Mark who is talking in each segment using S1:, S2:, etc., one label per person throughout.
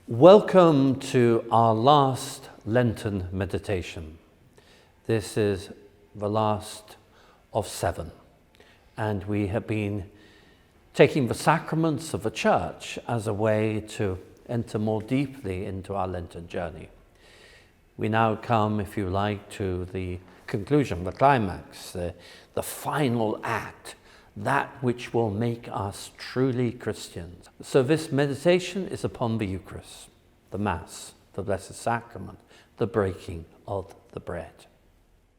S1: Welcome to our last Lenten meditation. This is the last of 7, and we have been taking the sacraments of the Church as a way to enter more deeply into our Lenten journey. We now come, if you like, to the conclusion, the climax, the final act, that which will make us truly Christians. So this meditation is upon the Eucharist, the Mass, the Blessed Sacrament, the breaking of the bread.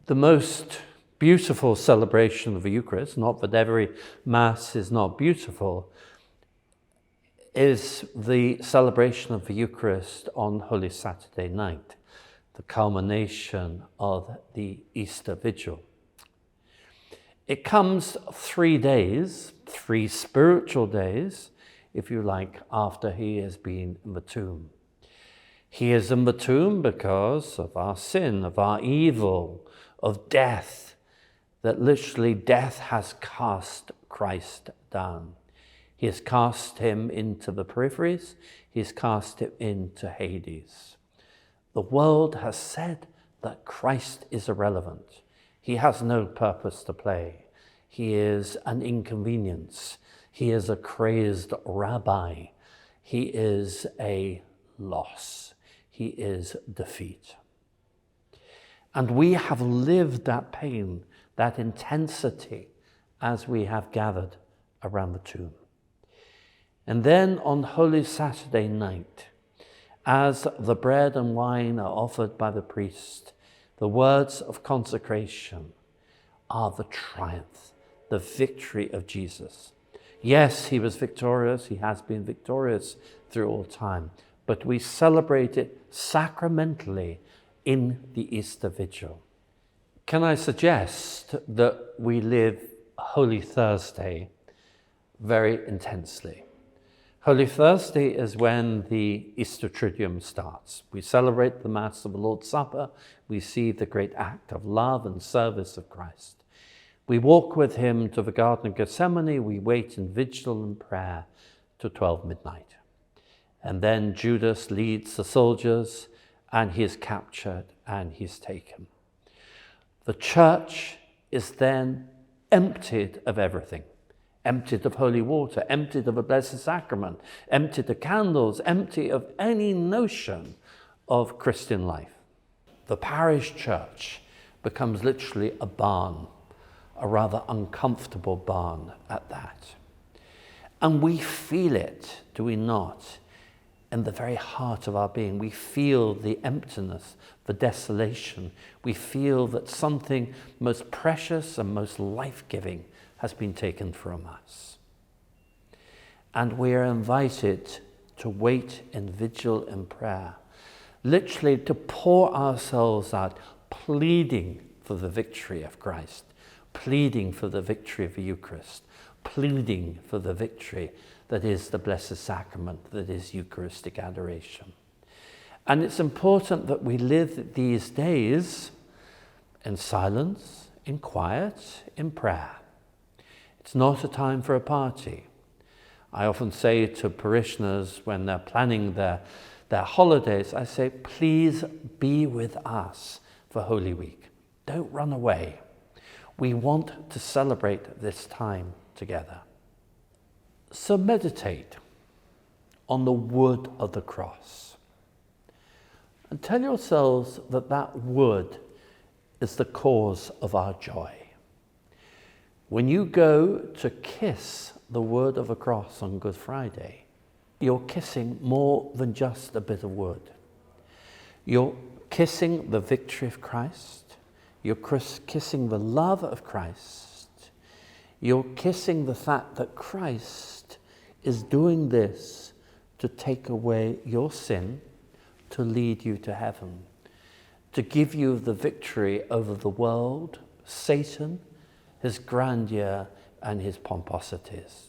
S1: The most beautiful celebration of the Eucharist, not that every Mass is not beautiful, is the celebration of the Eucharist on Holy Saturday night, the culmination of the Easter Vigil. It comes 3 days, 3 spiritual days, if you like, after he has been in the tomb. He is in the tomb because of our sin, of our evil, of death, that literally death has cast Christ down. He has cast him into the peripheries, he has cast him into Hades. The world has said that Christ is irrelevant. He has no purpose to play. He is an inconvenience. He is a crazed rabbi. He is a loss. He is defeat. And we have lived that pain, that intensity, as we have gathered around the tomb. And then on Holy Saturday night, as the bread and wine are offered by the priest, the words of consecration are the triumph, the victory of Jesus. Yes, he was victorious. He has been victorious through all time. But we celebrate it sacramentally in the Easter Vigil. Can I suggest that we live Holy Thursday very intensely? Holy Thursday is when the Easter Triduum starts. We celebrate the Mass of the Lord's Supper. We see the great act of love and service of Christ. We walk with him to the Garden of Gethsemane. We wait in vigil and prayer to 12 midnight. And then Judas leads the soldiers, and he is captured and he is taken. The Church is then emptied of everything. Emptied of holy water, emptied of a Blessed Sacrament, emptied of candles, empty of any notion of Christian life. The parish church becomes literally a barn, a rather uncomfortable barn at that. And we feel it, do we not? In the very heart of our being, we feel the emptiness, the desolation. We feel that something most precious and most life-giving has been taken from us. And we are invited to wait in vigil and prayer, literally to pour ourselves out, pleading for the victory of Christ, pleading for the victory of the Eucharist, pleading for the victory that is the Blessed Sacrament, that is Eucharistic adoration. And it's important that we live these days in silence, in quiet, in prayer. It's not a time for a party. I often say to parishioners when they're planning their holidays, I say, please be with us for Holy Week. Don't run away. We want to celebrate this time together. So meditate on the wood of the cross and tell yourselves that that wood is the cause of our joy. When you go to kiss the wood of a cross on Good Friday, you're kissing more than just a bit of wood. You're kissing the victory of Christ. You're kissing the love of Christ. You're kissing the fact that Christ is doing this to take away your sin, to lead you to heaven, to give you the victory over the world, Satan, his grandeur and his pomposities.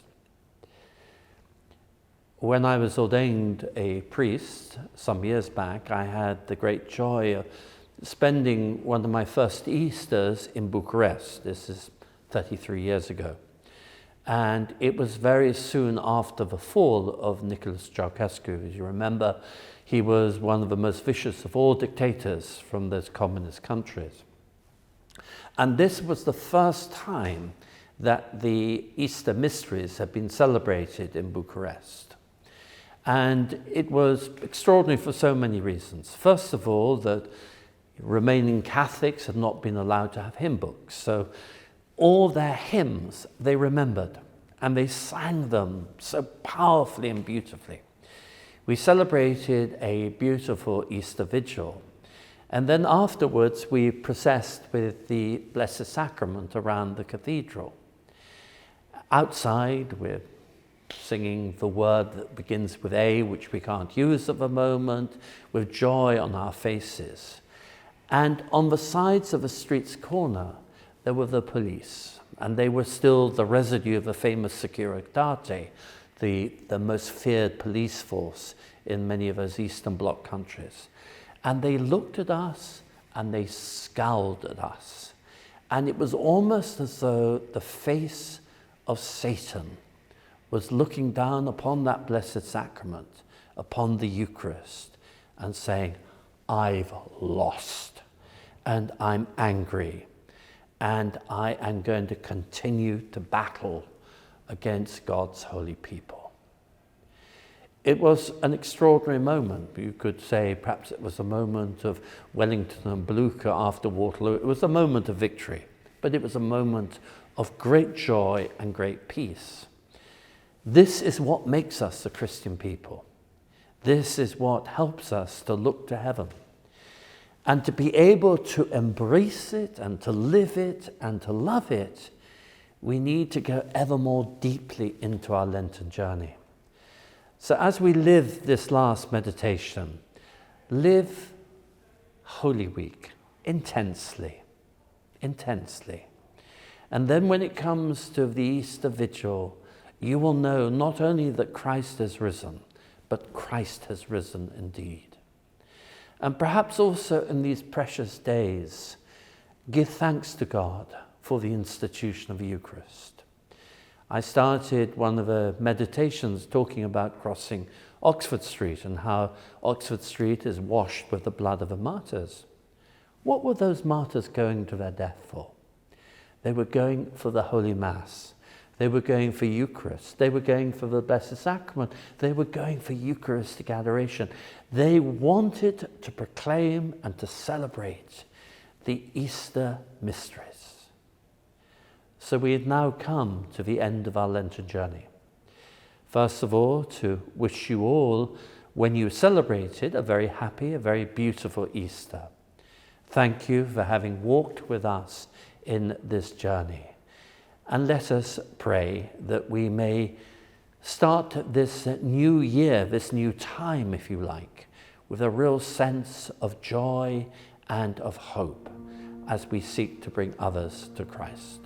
S1: When I was ordained a priest some years back, I had the great joy of spending one of my first Easters in Bucharest. This is 33 years ago. And it was very soon after the fall of Nicholas Ceausescu. As you remember, he was one of the most vicious of all dictators from those communist countries. And this was the first time that the Easter mysteries had been celebrated in Bucharest. And it was extraordinary for so many reasons. First of all, that remaining Catholics had not been allowed to have hymn books. So all their hymns they remembered, and they sang them so powerfully and beautifully. We celebrated a beautiful Easter vigil, and then afterwards we processed with the Blessed Sacrament around the cathedral. Outside, we're singing the word that begins with A, which we can't use at the moment, with joy on our faces. And on the sides of the street's corner, there were the police, and they were still the residue of the famous Securitate, the most feared police force in many of those Eastern Bloc countries. And they looked at us and they scowled at us. And it was almost as though the face of Satan was looking down upon that Blessed Sacrament, upon the Eucharist, and saying, I've lost, and I'm angry, and I am going to continue to battle against God's holy people. It was an extraordinary moment. You could say perhaps it was a moment of Wellington and Blucher after Waterloo. It was a moment of victory, but it was a moment of great joy and great peace. This is what makes us a Christian people. This is what helps us to look to heaven. And to be able to embrace it and to live it and to love it, we need to go ever more deeply into our Lenten journey. So as we live this last meditation, live Holy Week intensely. And then when it comes to the Easter Vigil, you will know not only that Christ has risen, but Christ has risen indeed. And perhaps also in these precious days, give thanks to God for the institution of the Eucharist. I started one of the meditations talking about crossing Oxford Street and how Oxford Street is washed with the blood of the martyrs. What were those martyrs going to their death for? They were going for the Holy Mass. They were going for Eucharist. They were going for the Blessed Sacrament. They were going for Eucharistic adoration. They wanted to proclaim and to celebrate the Easter mysteries. So we have now come to the end of our Lenten journey. First of all, to wish you all, when you celebrated, a very happy, a very beautiful Easter. Thank you for having walked with us in this journey. And let us pray that we may start this new year, this new time, if you like, with a real sense of joy and of hope as we seek to bring others to Christ.